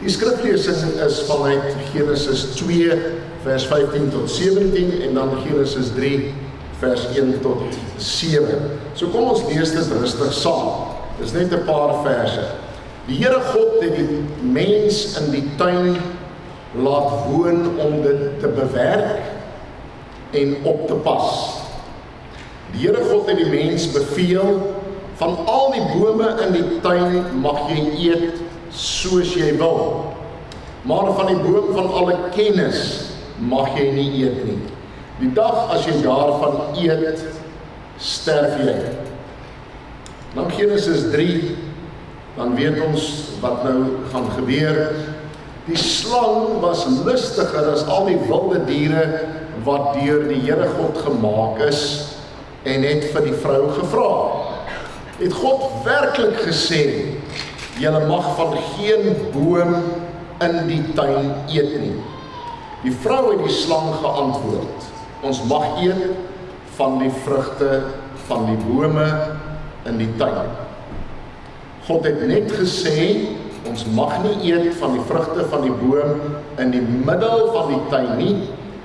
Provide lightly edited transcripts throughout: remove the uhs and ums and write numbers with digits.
Die skriflesing is vanuit Genesis 2 vers 15 tot 17 en dan Genesis 3 vers 1 tot 7. So kom ons lees dit rustig saam. Dis net 'n paar verse. Die Here God het die mens in die tuin laat woon om dit te bewerk en op te pas. Die Here God het die mens beveel, van al die bome in die tuin mag jy eet soos jy wil, maar van die boom van alle kennis mag jy nie eet nie. Die dag as jy daarvan eet, sterf jy. Dan Genesis 3, dan weet ons wat nou gaan gebeur. Die slang was lustiger as al die wilde diere wat deur die Here God gemaak is, en het vir die vrou gevra. Het God werklik gesê, julle mag van geen boom in die tuin eet nie? Die vrou het die slang geantwoord, ons mag eet van die vrugte van die bome in die tuin. God het net gesê, ons mag nie eet van die vrugte van die boom in die middel van die tuin nie,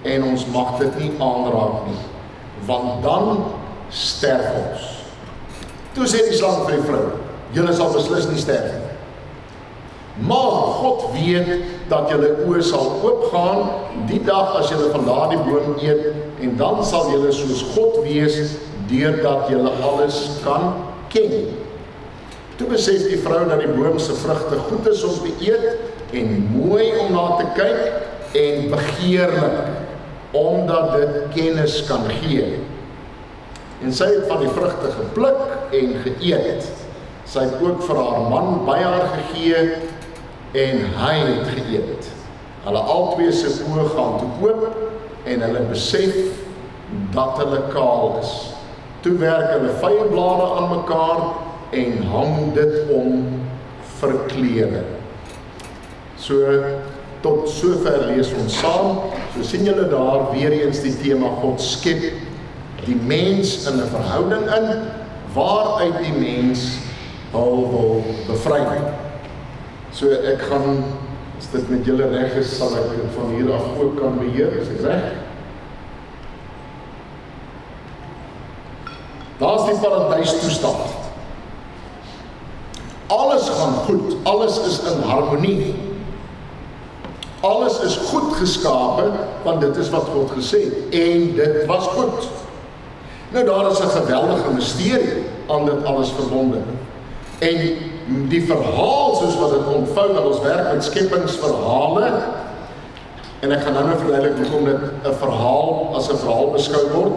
en ons mag dit nie aanraak nie, want dan sterf ons. Toe sê die slang vir die vrou, julle sal beslis nie sterf nie. Maar God weet dat julle oë sal oopgaan die dag as julle van daardie boom eet, en dan sal julle soos God wees, deurdat julle alles kan ken. Toe besef die vrou dat die boom se vrugte goed is om te eet, en mooi om na te kyk, en begeerlik, omdat dit kennis kan gee. En sy het van die vrugte gepluk en geëet. Sy het ook vir haar man by haar gegee, en hy het geëet. Hulle albei se oë gaan toe oop, en hulle besef dat hulle kaal is. Toe werk hulle vyeboblare aan mekaar, en hang dit om vir klere. So, tot sover lees ons saam. So sien julle daar weer eens die tema God skep die mens in 'n verhouding in, waaruit die mens hul wil bevry. So ek gaan, as dit met julle reg is, sal ek dit van hier af ook kan beheer, is ek reg? Daar is die paradijstoestand. Alles gaan goed, alles is in harmonie. Alles is goed geskape, want dit is wat God gesê het, en dit was goed. Nou daar is 'n geweldige misterie aan dit alles verbonde. En die verhaal soos wat dit ontvou, dat ons werk met skepingsverhale, en ek gaan nou verduidelik hoekom dit 'n verhaal as 'n verhaal beskou word.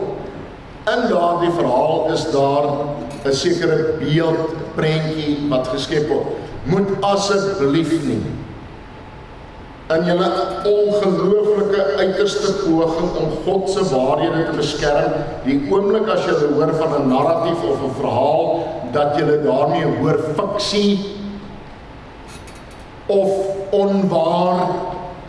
In daardie verhaal is daar 'n sekere beeld, prentjie wat geskep word. Moet asseblief nie in julle ongelooflike uiterste poging om God se waarhede te beskerm, die oomblik as julle hoor van 'n narratief of 'n verhaal, dat julle daarmee hoor fiksie, of onwaar,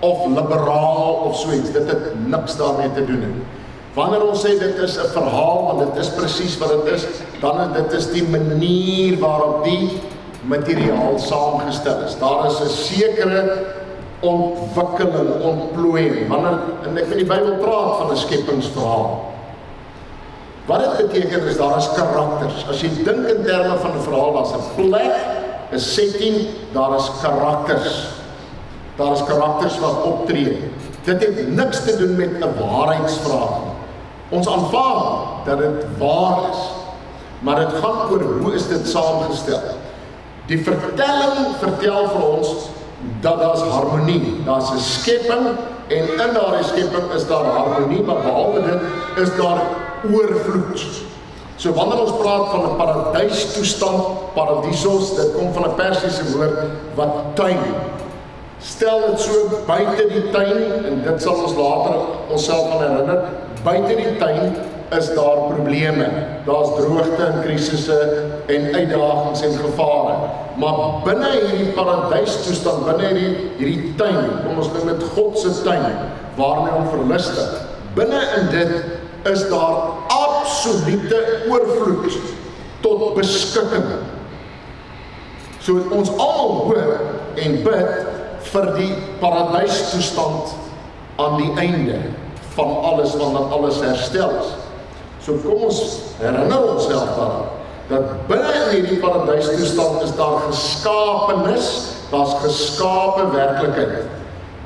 of liberaal, of soets, dit het niks daarmee te doen. Wanneer ons sê dit is 'n verhaal, want dit is presies wat dit is, dan dit is die manier waarop die materiaal saamgestel is. Daar is 'n sekere ontwikkeling, ontplooiing. Wanneer, en ek in die Bybel praat van 'n skepingsverhaal. Wat dit beteken is, daar is karakters. As jy dink in terme van 'n verhaal, daar is 'n plek, 'n setting, daar is karakters. Daar is karakters wat optree. Dit het niks te doen met 'n waarheidsvraag. Ons aanvaar dat dit waar is, maar dit gaan oor hoe is dit saamgestel. Die vertelling vertel vir ons dat daar is harmonie, daar is 'n skepping, en in daardie skepping is daar harmonie, maar behalwe dit is daar oorvloed. So wanneer ons praat van 'n paradijstoestand, paradisos, dit kom van 'n Persiese woord wat tuin. Stel dit so buite die tuin, en dit sal ons later onsself aan herinner, buite die tuin is daar probleme. Daar's droogte en krisisse en uitdagings en gevare. Maar binne hierdie paradijstoestand, binne hierdie tuin, kom ons noem dit God se tuin, waarmee hom verlustig. Binne in dit is daar absolute oorvloed tot beskikking. So ons almal hoor en bid vir die paradijstoestand aan die einde van alles, wanneer alles herstel is. So kom ons herinner onsself daaraan, dat binne in hierdie paradijstoestand is daar geskapenis, daar's geskape werklikheid.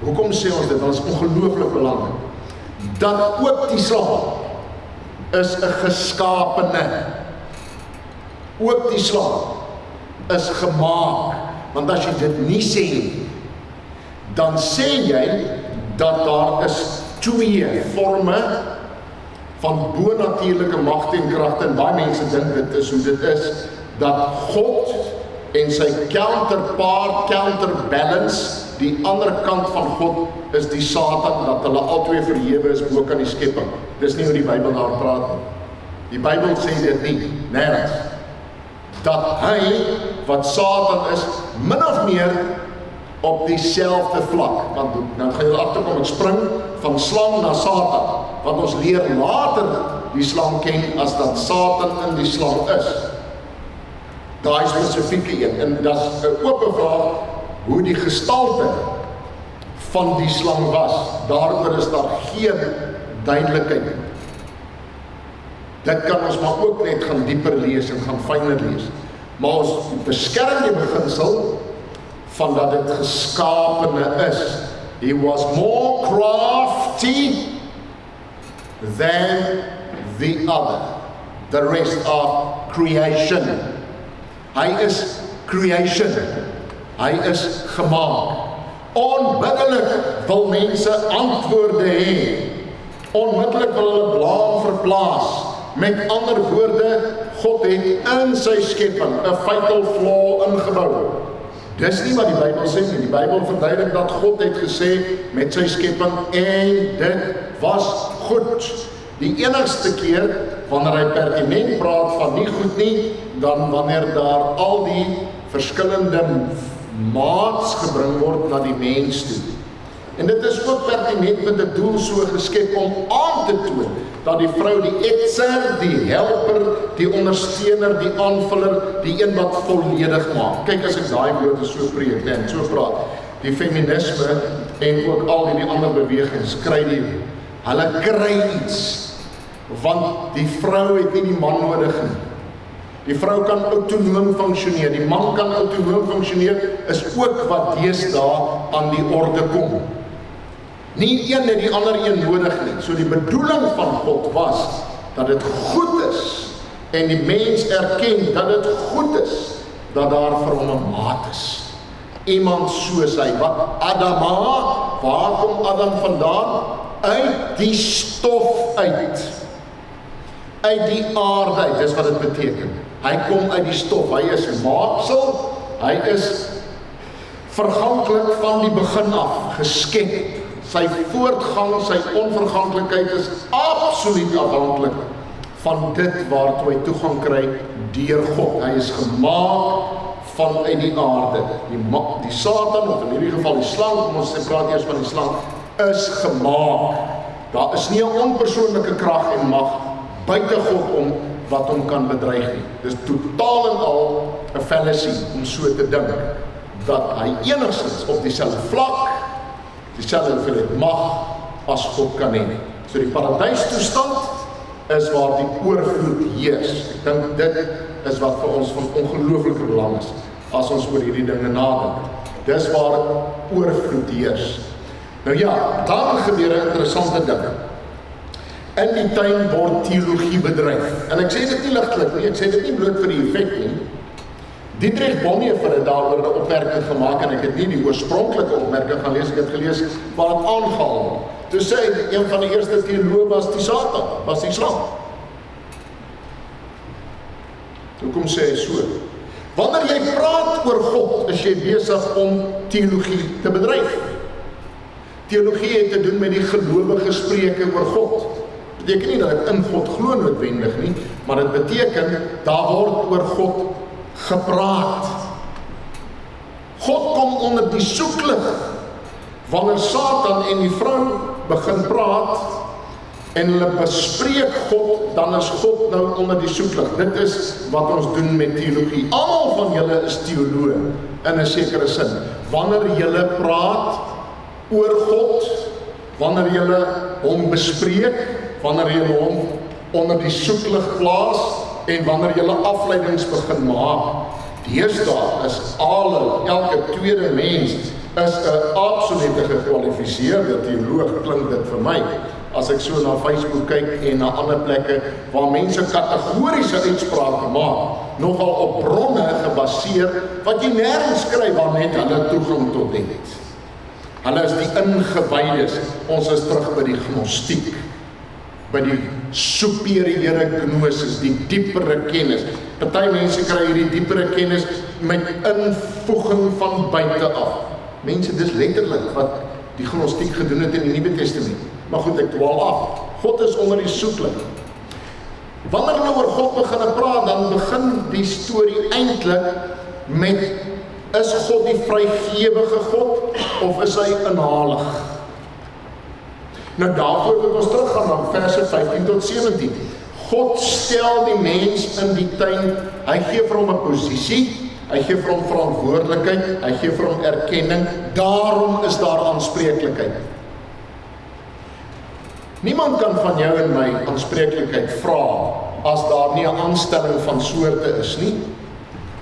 Hoekom sê ons dit? Want dit is ongelooflik belangrik. Dat ook die slang is 'n geskapene. Ook die slang is gemaak. Want as jy dit nie sê nie, dan sê jy dat daar is twee forme van bonatuurlike magte en kragte, en baie mense dink dit is hoe dit is, dat God en sy counterbalance, die ander kant van God is die Satan, dat hulle albei verhewe is bo kan die skepping. Dis nie hoe die Bybel daar praat nie. Die Bybel sê dit nie, nergens. Dat hy, wat Satan is, min of meer op dieselfde vlak, want nou gaan julle agterkom, ek spring van slang na Satan, want ons leer later die slang ken as dat Satan in die slang is. Daai spesifieke een, en dat is 'n oop vraag hoe die gestalte van die slang was. Daaroor is daar geen duidelikheid. Dit kan ons maar ook net gaan dieper lees en gaan fyner lees. Maar ons beskerm die beginsel van dat dit geskapene is. He was more crafty than the other. The rest of creation. Hy is creation. Hy is gemaak. Onmiddellik wil mense antwoorde hê. Onmiddellik wil hulle blaam verplaas. Met ander woorde, God het in sy skepping 'n fatal flaw ingebou. Dis nie wat die Bybel sê nie. Die Bybel verduidelik dat God het gesê met sy skepping en dit was goed. Die enigste keer wanneer hy pertinent praat van nie goed nie, dan wanneer daar al die verskillende maats gebring word na die mens toe. En dit is ook pertinent met 'n doel so geskep om aan te toon dat die vrou die etser, die helper, die ondersteuner, die aanvuller, die een wat volledig maak. Kyk, as ek daai woorde so preek en so praat, die feminisme en ook al die ander bewegings hulle kry iets, want die vrou het nie die man nodig nie. Die vrou kan autonoom funksioneer, die man kan autonoom funksioneer, is ook wat deesdae aan die orde kom. Nie een het die ander een nodig nie. So die bedoeling van God was, dat dit goed is, en die mens erken dat dit goed is, dat daar vir hom 'n maat is. Iemand soos hy, wat Adama, waar kom Adam vandaan? Uit die stof uit. Uit die aarde uit, dis wat dit beteken. Hy kom uit die stof, hy is maaksel, hy is verganklik van die begin af, geskep. Sy voortgang, sy onverganklikheid is absoluut afhanklik van dit waartoe hy toegang kry deur God. Hy is gemaak vanuit die aarde. Die Satan, of in hierdie geval die slang, kom ons praat eers van die slang, is gemaak. Daar is nie 'n onpersoonlike krag en mag buite God om wat hom kan bedreig nie. Dis totaal en al 'n fallacy om so te dink dat hy enigstens op dieselfde vlak, dieselfde hoeveelheid mag as God kan hê. So die paradijstoestand is waar die oorvloed heers. Ek dink dit is wat vir ons van ongelooflike belang is as ons oor hierdie dinge nadink. Dis waar oorvloed heers. Nou ja, dan gebeur 'n interessante ding. In die tuin word teologie bedryf. En ek sê dit nie ligtelik nie, ek sê dit nie bloot vir die effek nie. Dietrich Bonhoeffer het daaroor 'n opmerking gemaak, en ek het nie die oorspronklike opmerking gaan lees, ek het gelees waar het aangehaal. Toe sê hy, een van die eerste teoloë was die Satan, was die slang. Hoekom sê hy so? Wanneer jy praat oor God, is jy besig om teologie te bedryf. Teologie het te doen met die gelowige spreuke oor God. Beteken nie dat ek in God glo noodwendig nie, maar dit beteken, daar word oor God gepraat. God kom onder die soeklig. Wanneer Satan en die vrou begin praat en hulle bespreek God, dan is God nou onder die soeklig. Dit is wat ons doen met teologie. Almal van julle is teoloë in 'n sekere sin. wanneer julle praat oor God, wanneer julle hom bespreek, wanneer julle hom onder die soeklig plaas, en wanneer julle afleidings begin maak. Deesdae is elke tweede mens is 'n absolute gekwalifiseerde teoloog, klink dit vir my. As ek so na Facebook kyk en na ander plekke waar mense kategoriese uitsprake maak, nogal op bronne gebaseer, wat jy nêrens kry waar net hulle toegang tot het. Hulle is die ingewydes, ons is terug by die gnostiek, by die superieure gnosis, die diepere kennis. Party mense kry hierdie diepere kennis met invoeging van buite af. Mense, dis letterlik wat die gnostiek gedoen het in die Nuwe Testament. Maar goed, ek dwaal af. God is onder die soeklig. Wanneer hulle oor God begin praat, dan begin die storie eintlik met, is God die vrygewige God, of is hy inhalig? Nou daarvoor moet ons teruggaan na verse 15 tot 17. God stel die mens in die tuin, hy gee vir hom 'n posisie, hy gee vir hom verantwoordelikheid, hy gee vir hom erkenning, daarom is daar aanspreeklikheid. Niemand kan van jou en my aanspreeklikheid vra as daar nie 'n aanstelling van soorte is nie,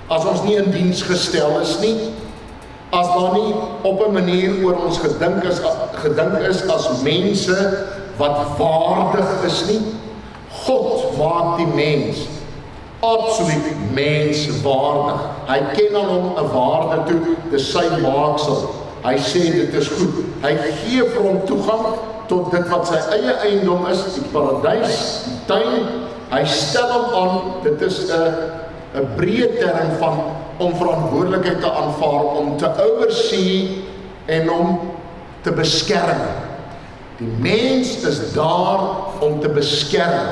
as ons nie in diens gestel is nie, as daar nie op 'n manier oor ons gedink is as mense wat waardig is nie. God maak die mens absoluut menswaardig. Hy ken aan hom 'n waarde toe, dis sy maaksel. Hy sê dit is goed. Hy gee vir hom toegang tot dit wat sy eie eiendom is, die paradys, die tuin. Hy stel hom aan, dit is 'n breë term van om verantwoordelikheid te aanvaar, om te oversee en om te beskerm. Die mens is daar om te beskerm,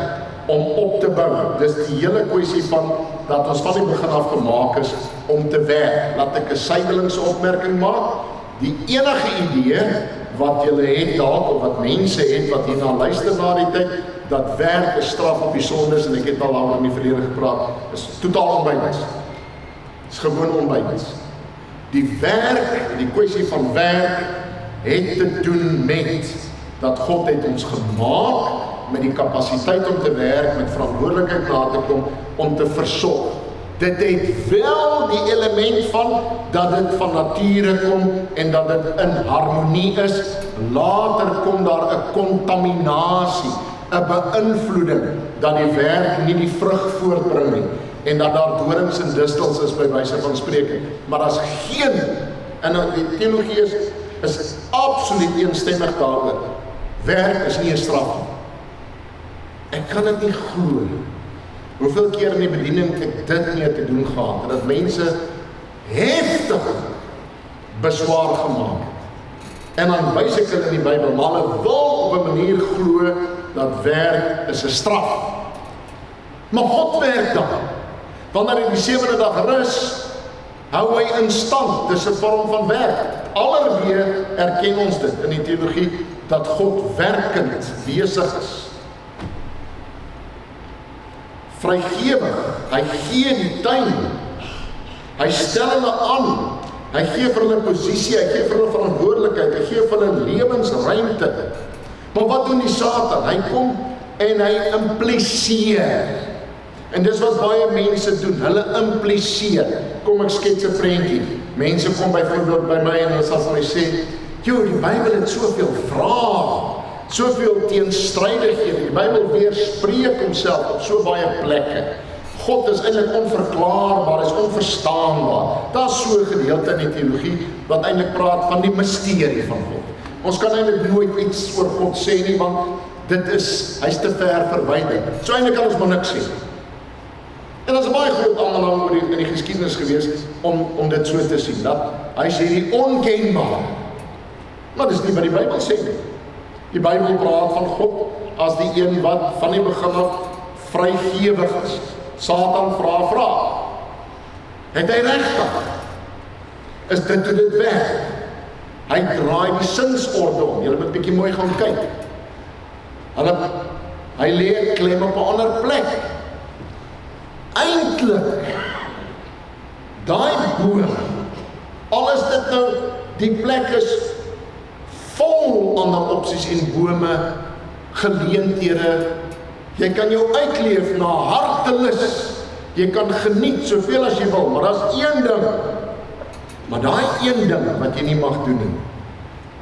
om op te bou. Dis die hele kwessie van, dat ons van die begin af gemaak is, om te werk. Laat ek 'n sydelingse opmerking maak. Die enige idee wat julle het dalk, of wat mense het, wat hierna luister na die tyd, dat werk is straf op die sondes, en ek het al daaroor in die verlede gepraat, is totaal onbybels. Is gewoon onbybels. Die werk, die kwessie van werk, het te doen met, dat God het ons gemaak, met die kapasiteit om te werk, met verantwoordelikheid na te kom, om te versorg. Dit het wel die element van, dat dit van nature kom, en dat dit in harmonie is. Later kom daar 'n kontaminasie, 'n beïnvloeding, dat die werk nie die vrug voortbring nie, en dat daar dorings en distels is by wyse van spreking. Maar daar's geen, en die teologie is absoluut eensstemmig daaroor. Werk is nie 'n straf nie. Ek kan dit nie glo. Hoeveel keer in die bediening ek dit mee te doen gehad, dat mense heftig beswaar gemaak het. En dan wys ek hulle in die Bybel, maar hulle wil op 'n manier glo dat werk is 'n straf. Maar God werk dan. Wanneer hy die 7de dag rus, hou hy in stand. Dis 'n vorm van werk. Allerweer erken ons dit in die teologie, dat God werkend besig is. Vrygewig, hy gee die tuin, hy stel hulle aan, hy gee vir hulle posisie, hy gee vir hulle verantwoordelikheid, hy gee vir hulle lewensruimte. Maar wat doen die Satan? Hy kom en hy impliseer. En dis wat baie mense doen, hulle impliseer. Kom ek skets 'n prentjie. Mense kom byvoorbeeld by my en hulle sal vir my sê, "Joe, die Bybel het soveel vrae, soveel teenstrydighede. Die Bybel weerspreek homself op so baie plekke. God is eintlik onverklaarbaar, is onverstaanbaar." Daar's so 'n gedeelte in die teologie wat eintlik praat van die misterie van God. Ons kan eintlik nooit iets oor God sê nie, want hy's te ver verwyder. So eintlik kan ons maar niks sê. En dat is 'n baie groot aanhaling in die geskiedenis gewees om dit so te sien, dat hy sê die onkenbare. Maar dis nie wat die Bybel sê nie. Die Bybel praat van God as die een wat van die begin af vrygewig is. Satan vra. Het hy regtig? Is dit hoe dit werk? Hy draai die sinsorde om. Julle moet bietjie mooi gaan kyk. Hy lê klem op 'n ander plek. Eintlik, daai boom Al is dit nou, die plek is vol ander opsies en bome, geleenthede. Jy kan jou uitleef na hartelus. Jy kan geniet soveel as jy wil, maar daar's een ding. Maar daai een ding wat jy nie mag doen nie.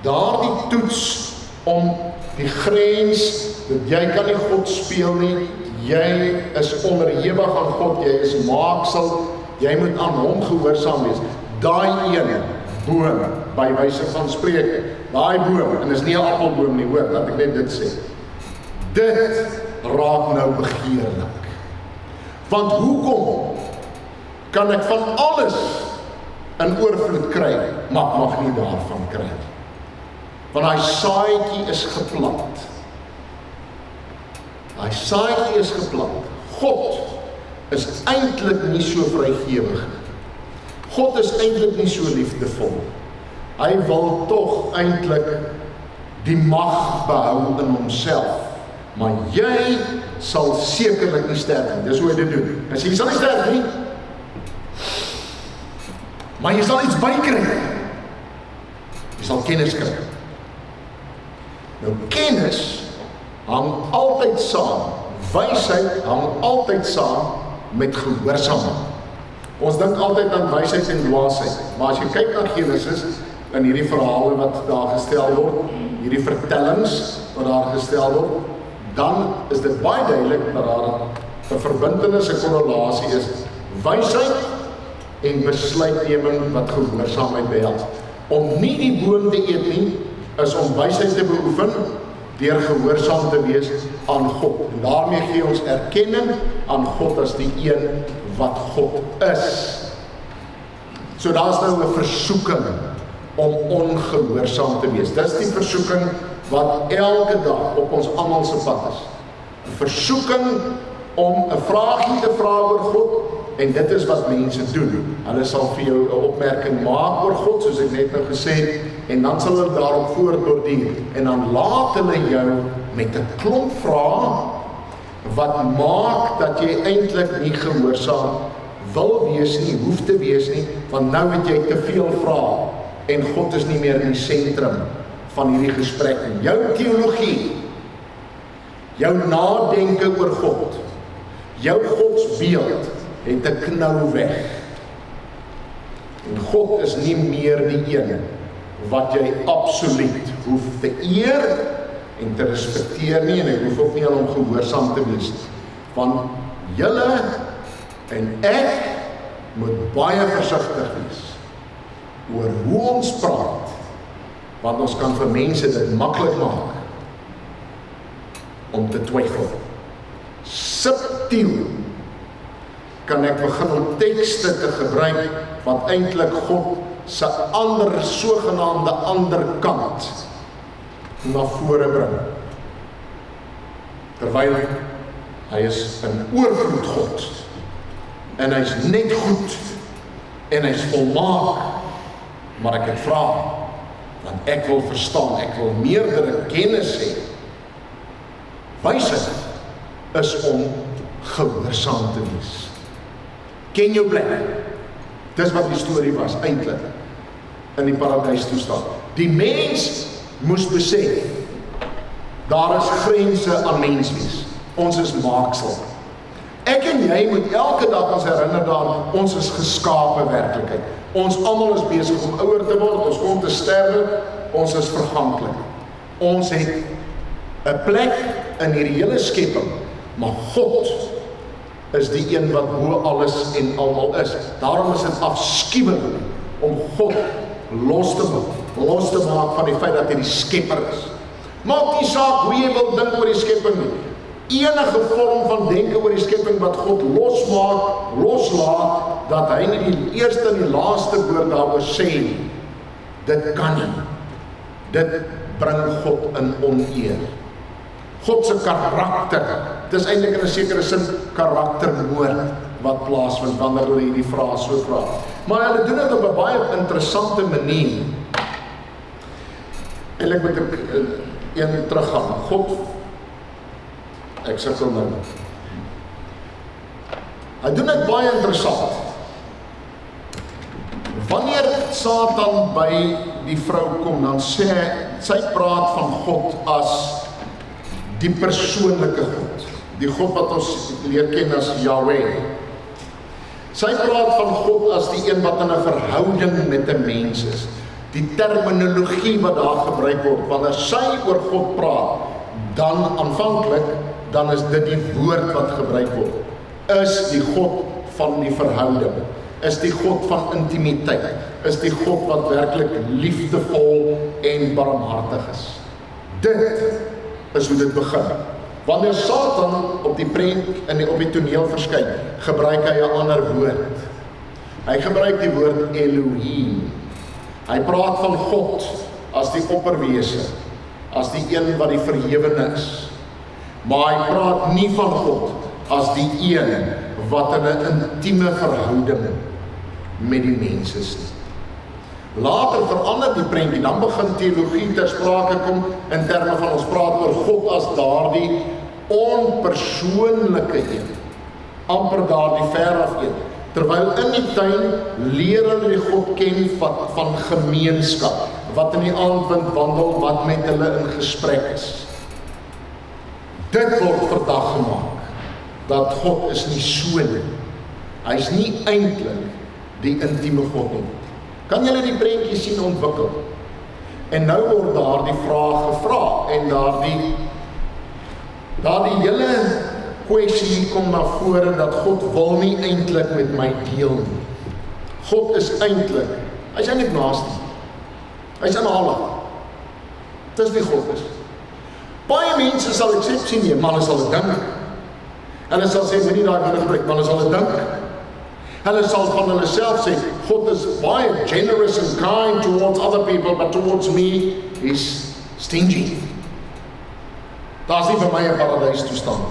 Daardie toets om die grens, dat jy kan nie God speel nie, jy is onderhewig aan God, jy is maaksel, jy moet aan hom gehoorsaam wees. Daai een boom, by wyse van spreuke, daai boom, en is nie 'n appelboom nie, hoor, laat ek net dit sê. Dit raak nou begeerlik. Want hoekom kan ek van alles in oorvloed kry, maar ek mag nie daarvan kry? Want daai saadjie is geplant. Daai saadjie is geplant. God is eintlik nie so vrygewig. God is eintlik nie so liefdevol. Hy wil tog eintlik die mag behou in homself. Maar jy sal sekerlik nie sterf nie. Dis hoe hy dit doen. Hy sê, jy sal nie sterf nie, maar jy sal iets bykry. Jy sal kennis kry. Nou, kennis hang altyd saam. Wysheid hang altyd saam met gehoorsaamheid. Ons dink altyd aan wysheid en dwaasheid. Maar as jy kyk na Genesis, in hierdie verhale wat daar gestel word, hierdie vertellings wat daar gestel word, dan is dit baie duidelik dat daar 'n verbintenis, 'n korrelasie is. Wysheid en besluitneming wat gehoorsaamheid behels. Om nie die boom te eet nie, is om wysheid te beoefen deur gehoorsaam te wees aan God. En daarmee gee ons erkenning aan God as die een wat God is. So daar's nou 'n versoeking om ongehoorsaam te wees. Dis die versoeking wat elke dag op ons almal se pad is. 'n Versoeking om 'n vraagie te vra oor God, en dit is wat mense doen. Hulle sal vir jou 'n opmerking maak oor God, soos ek net nou gesê het, en dan sal hulle daarop voortborduur, en dan laat hulle jou met 'n klomp vrae wat maak dat jy eintlik nie gehoorsaam wil wees nie, hoef te wees nie, want nou het jy te veel vrae, en God is nie meer in die sentrum van hierdie gesprek nie. Jou teologie, jou nadenke oor God, jou godsbeeld het 'n knou weg. En God is nie meer die een wat jy absoluut hoef te eer en te respekteer nie, en ek hoef ook nie aan hom gehoorsaam te wees. Want julle en ek moet baie versigtig wees oor hoe ons praat, want ons kan vir mense dit maklik maak om te twyfel. Subtiel kan ek begin om tekste te gebruik wat eintlik God se ander sogenaamde ander kant na vore bring. Terwyl hy is 'n oorvloed God, en hy's net goed, en hy's volmaak, maar ek het vra, want ek wil verstaan, ek wil meerdere kennis hê. Wysheid is om gehoorsaam te wees. Ken jou plek. Dis wat die storie was, eintlik, in die paradys toestand. Die mens moes besef, daar is grense aan menswees. Ons is maaksel. Ek en jy moet elke dag ons herinner daaraan, ons is geskape werklikheid. Ons almal is besig om ouer te word, ons kom te sterwe, ons is verganklik. Ons het 'n plek in hierdie hele skepping, maar God is die een wat bo alles en almal is. Daarom is dit afskuwelijk om God los te maak van die feit dat hy die skepper is. Maak nie saak hoe jy wil dink oor die skepping nie. Enige vorm van denke oor die skepping wat God loslaat, dat hy nie die eerste en die laaste woord daaroor sê nie. Dit kan nie. Dit bring God in oneer. God se karakter, dit is eintlik in 'n sekere sin karaktermoord wat plaasvind wanneer hulle hierdie vrae so vra. Maar hulle doen dit op 'n baie interessante manier. Eintlik moet ek een teruggaan. God, ek sukkel nou. Hy doen dit baie interessant. Wanneer Satan by die vrou kom, dan sê sy praat van God as die persoonlike God. Die God wat ons leer ken as Yahweh. Sy praat van God as die een wat in 'n verhouding met 'n mens is. Die terminologie wat daar gebruik word, wanneer sy oor God praat, dan aanvanklik, dan is dit die woord wat gebruik word, is die God van die verhouding, is die God van intimiteit, is die God wat werklik liefdevol en barmhartig is. Dit is hoe dit begin. Wanneer Satan op die prent en op die toneel verskyn, gebruik hy 'n ander woord. Hy gebruik die woord Elohim. Hy praat van God as die opperwese, as die een wat die verhewene is. Maar hy praat nie van God as die een wat in 'n intieme verhouding met die mens is. Later verander die prentjie, dan begin teologie ter sprake kom in terme van ons praat oor God as daardie onpersoonlike een, amper daardie ver af een. Terwyl in die tuin leer hulle die God ken van gemeenskap, wat in die aandwind wandel, wat met hulle in gesprek is. Dit word verdag gemaak, dat God is nie so nie. Hy is nie eintlik die intieme God nie. Kan julle die prentjie sien ontwikkel? En nou word daar die vraag gevra, en daardie hele kwessie kom na vore, dat God wil nie eintlik met my deel nie. God is eintlik, hy is eintlik naaste. Hy is inhalig. Dis wie God is. Baie mense sal eksepsie neem, maar hulle sal dit dink. Hulle sal sê, moenie daai woord gebruik, maar hulle sal dit dink. Hulle sal van hulle self sê, God is baie generous and kind towards other people, but towards me is stingy. Daar's nie vir my 'n paradys toestand.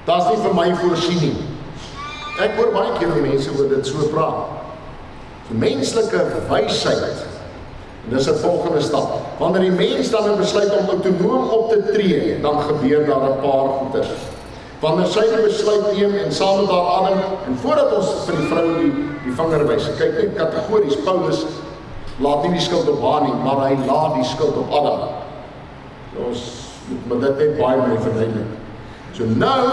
Daar's nie vir my voorsiening. Ek hoor baie keer mense oor dit so praat. So menslike wysheid, en dis 'n volgende stap. Wanneer die mens dan besluit om autonoom op te tree, dan gebeur daar 'n paar goeders. Wanneer sy die besluit neem en saam met haar adem, en voordat ons vir die vrou die vinger wys, kyk net kategories, Paulus laat nie die skuld op haar nie, maar hy laat die skuld op Adam. Ons moet dit net baie mooi verduidelik. So nou,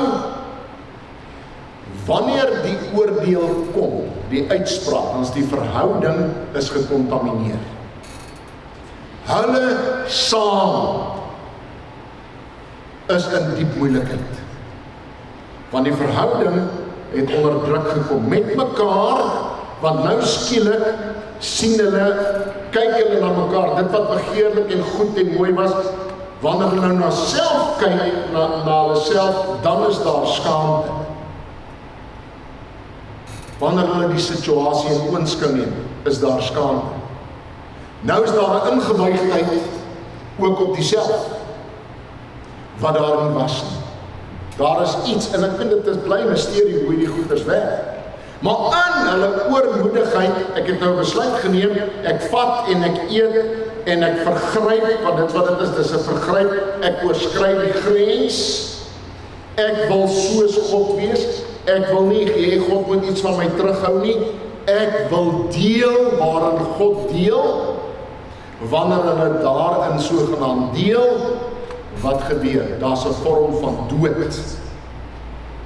wanneer die oordeel kom, die uitspraak, dan is die verhouding is gekontamineer. Hulle saam is in diep moeilikheid. Want die verhouding het onder druk gekom met mekaar, want nou skielik sien hulle, kyk hulle na mekaar, dit wat begeerlik en goed en mooi was, wanneer hulle nou na self kyk, na hulle self, dan is daar skaamte. Wanneer hulle die situasie in oënskou neem, is daar skaamte. Nou is daar 'n ingebuigdheid ook op die self, wat daar nie was nie. Daar is iets, en ek vind dit is bly misterie hoe die goeders werk. Maar in hulle oormoedigheid, ek het nou besluit geneem, ek vat en ek eet, en ek vergryp, want dit wat dit is, dis 'n vergryp, ek oorskry die grens, ek wil soos God wees, ek wil nie, God moet iets van my terughou nie, ek wil deel waarin God deel, wanneer hulle daarin sogenaamd deel, wat gebeur? Daar's 'n vorm van dood.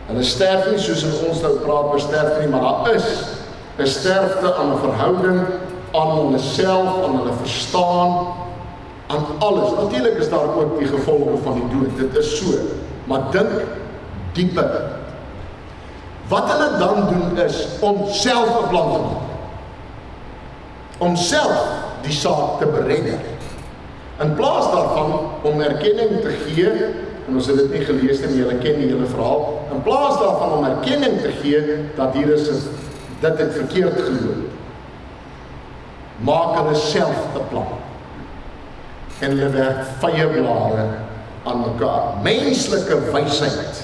Hulle sterf nie soos in ons nou praat oor sterfte nie, maar daar is 'n sterfte aan 'n verhouding, aan hulle self, aan hulle verstaan, aan alles. Natuurlik is daar ook die gevolge van die dood, dit is so, maar dink dieper. Wat hulle dan doen is, om self 'n plan te maak. Om self die saak te beredder. In plaas daarvan om erkenning te gee, en ons het dit nie gelees nie, julle ken die hele verhaal, in plaas daarvan om erkenning te gee, dat hier is dit het verkeerd geloop, maak hulle self 'n plan. En hulle werk vyeblare aan mekaar. Menslike wysheid,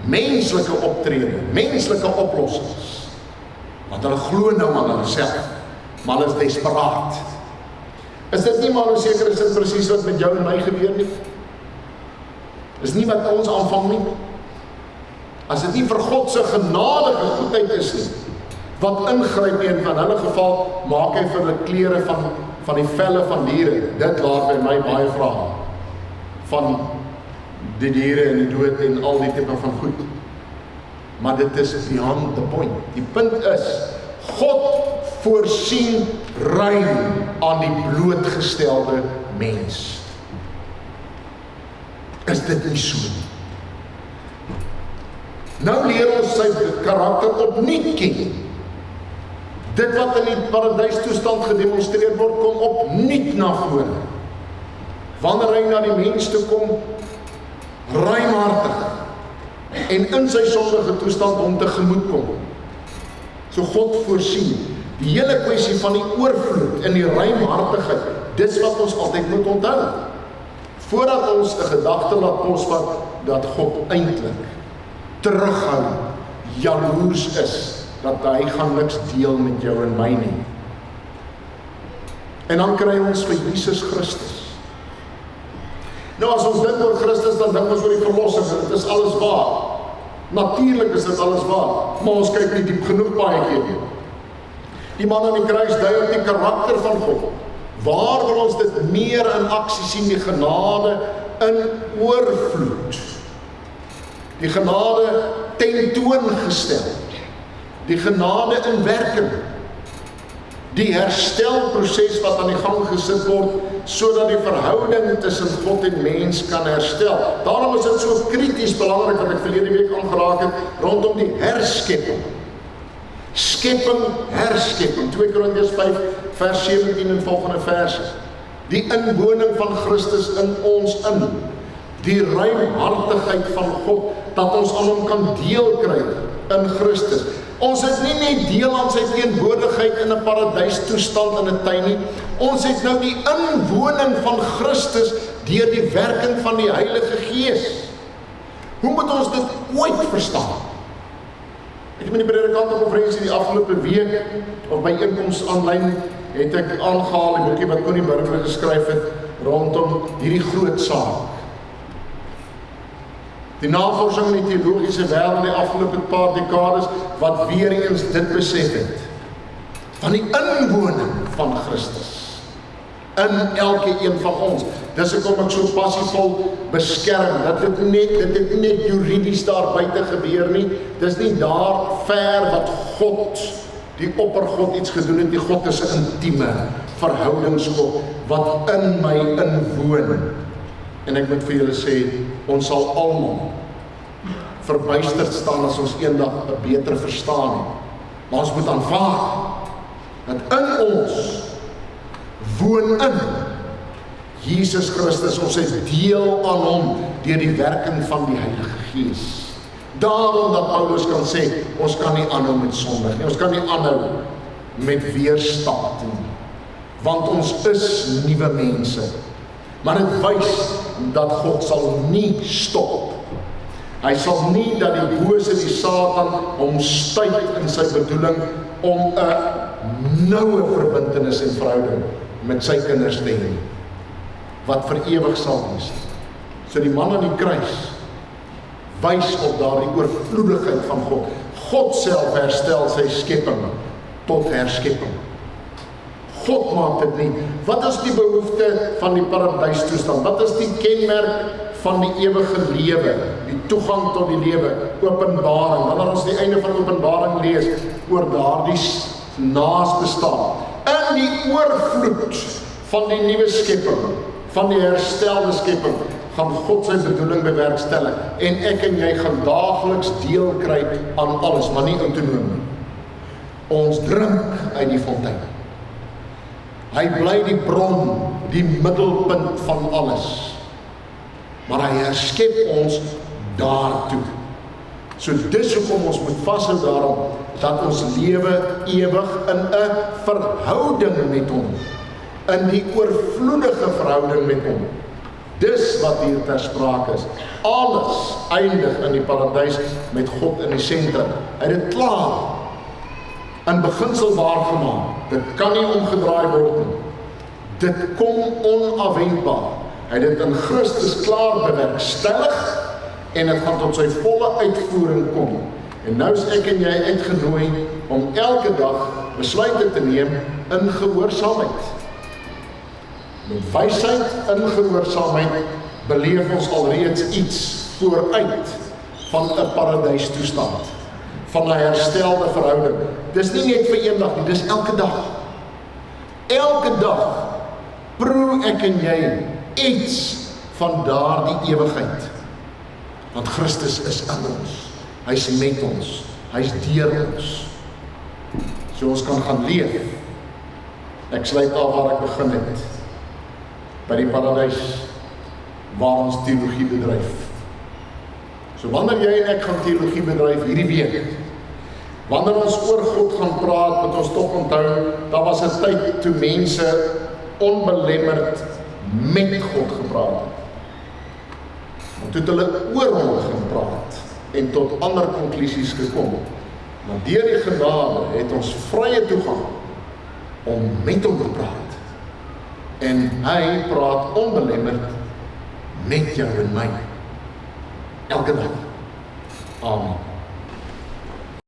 menslike optrede, menslike oplossings, want hulle glo nou aan hulle self, maar hulle is desperaat. Is dit nie maar hoe seker is dit presies wat met jou en my gebeur nie? Is nie wat ons aanvang nie? As dit nie vir God se genadige goedheid is nie, wat ingryp nie, en van hulle geval maak hy vir hulle klere van die velle van diere. Dit laat by my baie vrae van die diere en die dood en al die tipe van goed. Maar dit is beyond the point. Die punt is, God voorsien ruim aan die blootgestelde mens. Is dit nie so nie? Nou leer ons sy karakter opnuut ken. Dit wat in die paradijstoestand gedemonstreer word, kom opnuut na vore. Wanneer hy na die mens toe kom, ruimhartig, en in sy sondige toestand hom tegemoet kom. So God voorsien, die hele kwessie van die oorvloed en die ruimhartigheid, dis wat ons altyd moet onthou. Voordat ons 'n gedagte laat posvat, dat God eintlik terughou, jaloers is, dat hy gaan niks deel met jou en my nie. En dan kry ons vir Jesus Christus. Nou as ons dink oor Christus, dan dink ons oor die verlossing, en dit is alles waar. Natuurlik is dit alles waar, maar ons kyk nie diep genoeg baie keer nie. Die man aan die kruis dui op die karakter van God. Waar wil ons dit meer in aksie sien, die genade in oorvloed. Die genade tentoongestel. Die genade in werking. Die herstelproses wat aan die gang gesit word, sodat die verhouding tussen God en mens kan herstel. Daarom is dit so krities belangrik, wat ek verlede week aangeraak het, rondom die herskepping. Skepping, herskepping. 2 Korintiërs 5 vers 17 en volgende verse. Die inwoning van Christus in ons in. Die ruimhartigheid van God, dat ons aan hom kan deel kry in Christus. Ons het nie net deel aan sy teenwoordigheid in 'n paradijstoestand in 'n tuin nie. Ons het nou die inwoning van Christus deur die werking van die Heilige Gees. Hoe moet ons dit ooit verstaan? Ek het met die predikantenkonferensie die afgelope week, of by einkoms aanlyn, het ek aangehaal die boekie wat Connie Burger geskryf het, rondom hierdie groot saak. Die navorsing in die teologiese wêreld in die afgelope paar dekades, wat weer eens dit besef het, van die inwoning van Christus, in elke een van ons. Dis hoekom ek so passievol beskerm, dat dit het net juridies daar buite gebeur nie, dis nie daar ver wat God, die oppergod iets gedoen het, die God is 'n intieme verhoudingsgod, wat in my inwoon. En ek moet vir julle sê, ons sal almal verbuisterd staan as ons eendag 'n beter verstaan het. Maar ons moet aanvaar, dat in ons woon in Jesus Christus, ons het deel aan hom, deur die werking van die Heilige Gees. Daarom dat Paulus kan sê, ons kan nie aanhou met sondig nie, ons kan nie aanhou met weerstand nie, want ons is nuwe mense. Maar dit wys dat God sal nie stop. Hy sal nie dat die bose, die Satan, hom stuit in sy bedoeling om 'n noue verbintenis en verhouding met sy kinders te hê, wat vir ewig sal wees. So die man aan die kruis wys op daardie oorvloedigheid van God. God self herstel sy skepping tot herskepping. God maak dit nie. Wat is die behoefte van die paradijstoestand? Wat is die kenmerk van die ewige lewe? Die toegang tot die lewe, openbaring. Wanneer ons die einde van Openbaring lees, oor daardie naasbestaan. In die oorvloed van die nuwe skepping, van die herstelde skepping, gaan God sy bedoeling bewerkstellig. En ek en jy gaan daagliks deel kry aan alles, maar nie autonoom nie. Ons drink uit die fontein. Hy bly die bron, die middelpunt van alles. Maar hy herskep ons daartoe. So dis hoekom ons moet vashou daarom, dat ons lewe ewig in 'n verhouding met hom, in die oorvloedige verhouding met hom. Dis wat hier ter sprake is. Alles eindig in die paradys met God in die sentrum. Hy het dit klaar in beginsel waargemaak. Dit kan nie omgedraai word nie. Dit kom onafwendbaar. Hy het dit in Christus klaar bewerkstellig en dit gaan tot sy volle uitvoering kom. En nou is ek en jy uitgenooi om elke dag besluite te neem in gehoorsaamheid. Met wysheid in gehoorsaamheid beleef ons alreeds iets vooruit van 'n paradijstoestand, van 'n herstelde verhouding. Dis nie net vir eendag nie, dis elke dag. Elke dag proe ek en jy iets van daardie ewigheid. Want Christus is in ons. Hy's met ons. Hy's deur ons. So ons kan gaan leef. Ek sluit af waar ek begin het. By die paradys waar ons teologie bedryf. So wanneer jy en ek gaan teologie bedryf hierdie week, wanneer ons oor God gaan praat, moet ons tog onthou, daar was 'n tyd toe mense onbelemmerd met God gepraat het. En toe het hulle oor hom gaan praat en tot ander konklusies gekom. Maar deur die genade het ons vrye toegang om met hom te praat. En hy praat onbelemmerd met jou en my. Elke dag. Amen.